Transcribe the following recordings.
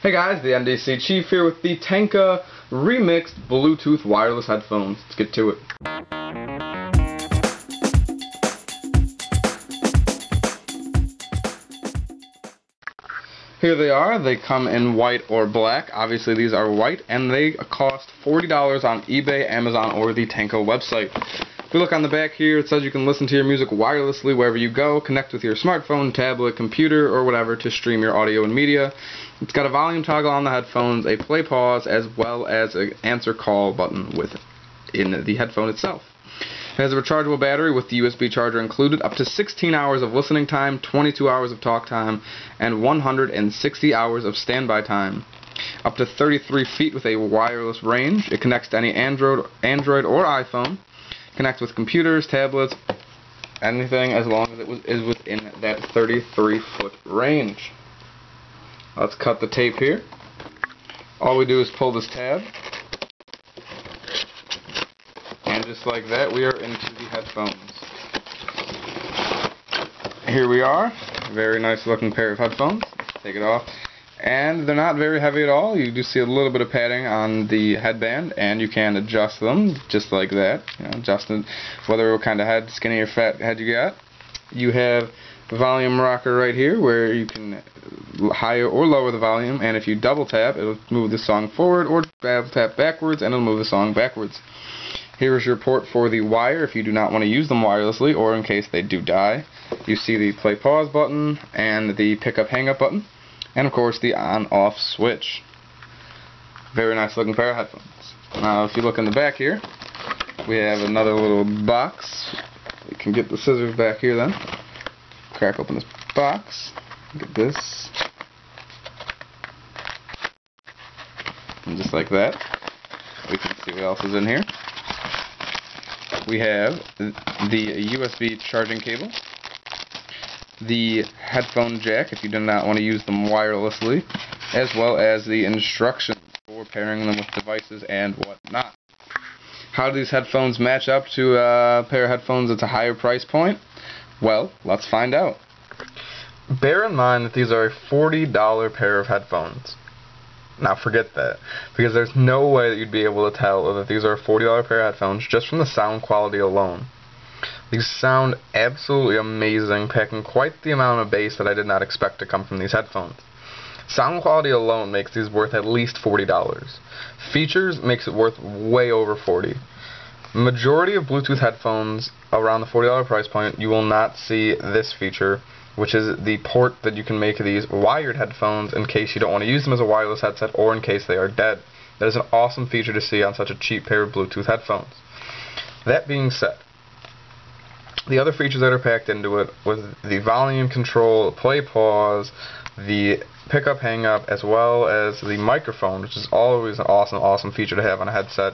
Hey guys, the NDC Chief here with the TENQA REMXD Bluetooth wireless headphones. Let's get to it. Here they are. They come in white or black. Obviously these are white and they cost $40 on eBay, Amazon, or the TENQA website. If you look on the back here, it says you can listen to your music wirelessly wherever you go, connect with your smartphone, tablet, computer, or whatever to stream your audio and media. It's got a volume toggle on the headphones, a play pause, as well as an answer call button within the headphone itself. It has a rechargeable battery with the USB charger included, up to 16 hours of listening time, 22 hours of talk time, and 160 hours of standby time. Up to 33 feet with a wireless range. It connects to any Android or iPhone. Connect with computers, tablets, anything as long as it is within that 33-foot range. Let's cut the tape here. All we do is pull this tab, and just like that, we are into the headphones. Here we are. Very nice looking pair of headphones. Take it off. And they're not very heavy at all. You do see a little bit of padding on the headband, and you can adjust them just like that. Adjust it whether what kind of head, skinny or fat head you got. You have the volume rocker right here where you can higher or lower the volume, and if you double tap, it'll move the song forward, or double tap backwards and it'll move the song backwards. Here is your port for the wire if you do not want to use them wirelessly, or in case they do die. You see the play pause button and the pick up hang up button. And of course the on-off switch. Very nice looking pair of headphones. Now if you look in the back here, we have another little box. You can get the scissors back here then. Crack open this box. Get this. And just like that, we can see what else is in here. We have the USB charging cable, the headphone jack if you do not want to use them wirelessly, as well as the instructions for pairing them with devices and whatnot. How do these headphones match up to a pair of headphones at a higher price point? Well, let's find out. Bear in mind that these are a $40 pair of headphones. Now forget that, because there's no way that you'd be able to tell that these are a $40 pair of headphones just from the sound quality alone. These sound absolutely amazing, packing quite the amount of bass that I did not expect to come from these headphones. Sound quality alone makes these worth at least $40. Features makes it worth way over $40. Majority of Bluetooth headphones around the $40 price point, you will not see this feature, which is the port that you can make these wired headphones in case you don't want to use them as a wireless headset or in case they are dead. That is an awesome feature to see on such a cheap pair of Bluetooth headphones. That being said, the other features that are packed into it with the volume control, play pause, the pickup hang up, as well as the microphone, which is always an awesome feature to have on a headset.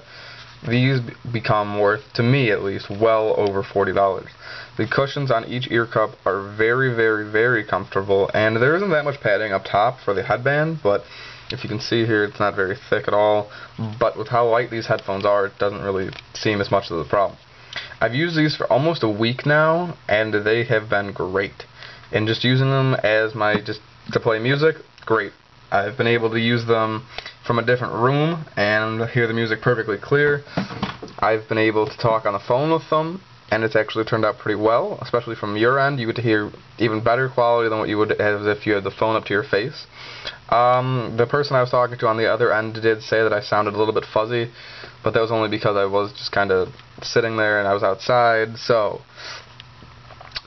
These become worth, to me at least, well over $40. The cushions on each ear cup are very comfortable, and there isn't that much padding up top for the headband, but if you can see here, it's not very thick at all. But with how light these headphones are, it doesn't really seem as much of a problem. I've used these for almost a week now, and they have been great. And just using them as to play music, great. I've been able to use them from a different room and hear the music perfectly clear. I've been able to talk on the phone with them, and it's actually turned out pretty well, especially from your end. You get to hear even better quality than what you would have if you had the phone up to your face. The person I was talking to on the other end did say that I sounded a little bit fuzzy, but that was only because I was just kind of sitting there and I was outside, so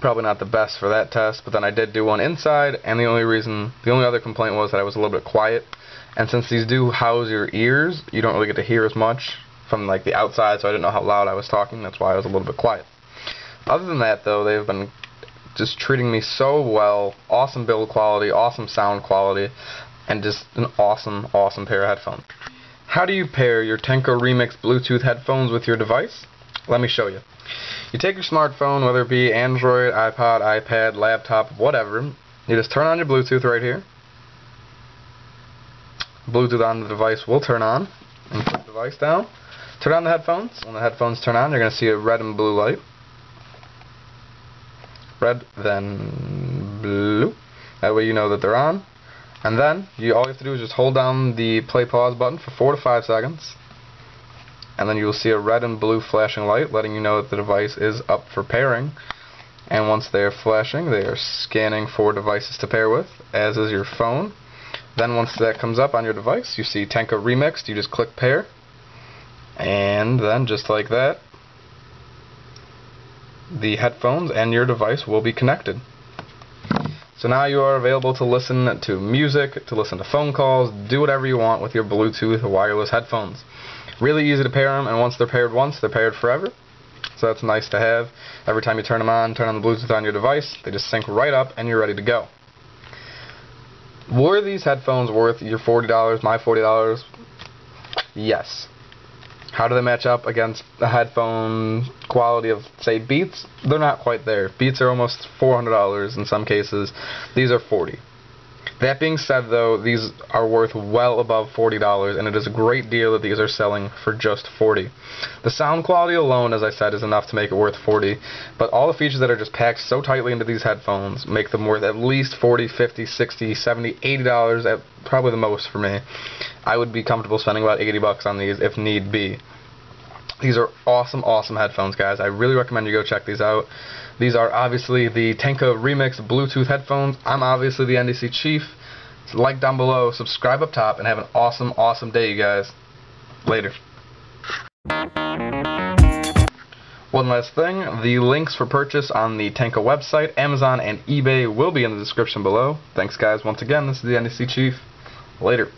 probably not the best for that test. But then I did do one inside, and the only other complaint was that I was a little bit quiet. And since these do house your ears, you don't really get to hear as much from like the outside, so I didn't know how loud I was talking. That's why I was a little bit quiet. Other than that, though, they've been just treating me so well. Awesome build quality, awesome sound quality, and just an awesome pair of headphones. How do you pair your TENQA REMXD Bluetooth headphones with your device? Let me show you. You take your smartphone, whether it be Android, iPod, iPad, laptop, whatever. You just turn on your Bluetooth right here. Bluetooth on the device will turn on. And put the device down. Turn on the headphones. When the headphones turn on, you're going to see a red and blue light. Red, then blue. That way you know that they're on. And then all you have to do is just hold down the play pause button for 4 to 5 seconds, and then you will see a red and blue flashing light letting you know that the device is up for pairing. And once they are flashing, they are scanning for devices to pair with, as is your phone. Then once that comes up on your device, you see TENQA REMXD. You just click pair, and then just like that, the headphones and your device will be connected. So now you are available to listen to music, to listen to phone calls, do whatever you want with your Bluetooth wireless headphones. Really easy to pair them, and once they're paired once, they're paired forever. So that's nice to have. Every time you turn them on, turn on the Bluetooth on your device, they just sync right up and you're ready to go. Were these headphones worth your $40, my $40? Yes. How do they match up against the headphone quality of, say, Beats? They're not quite there. Beats are almost $400 in some cases. These are $40. That being said, though, these are worth well above $40, and it is a great deal that these are selling for just $40. The sound quality alone, as I said, is enough to make it worth $40, but all the features that are just packed so tightly into these headphones make them worth at least $40, $50, $60, $70, $80, at probably the most for me. I would be comfortable spending about $80 on these if need be. These are awesome, awesome headphones, guys. I really recommend you go check these out. These are obviously the TENQA REMXD Bluetooth headphones. I'm obviously the NDC Chief. So like down below, subscribe up top, and have an awesome, awesome day, you guys. Later. One last thing, the links for purchase on the TENQA website, Amazon, and eBay will be in the description below. Thanks, guys. Once again, this is the NDC Chief. Later.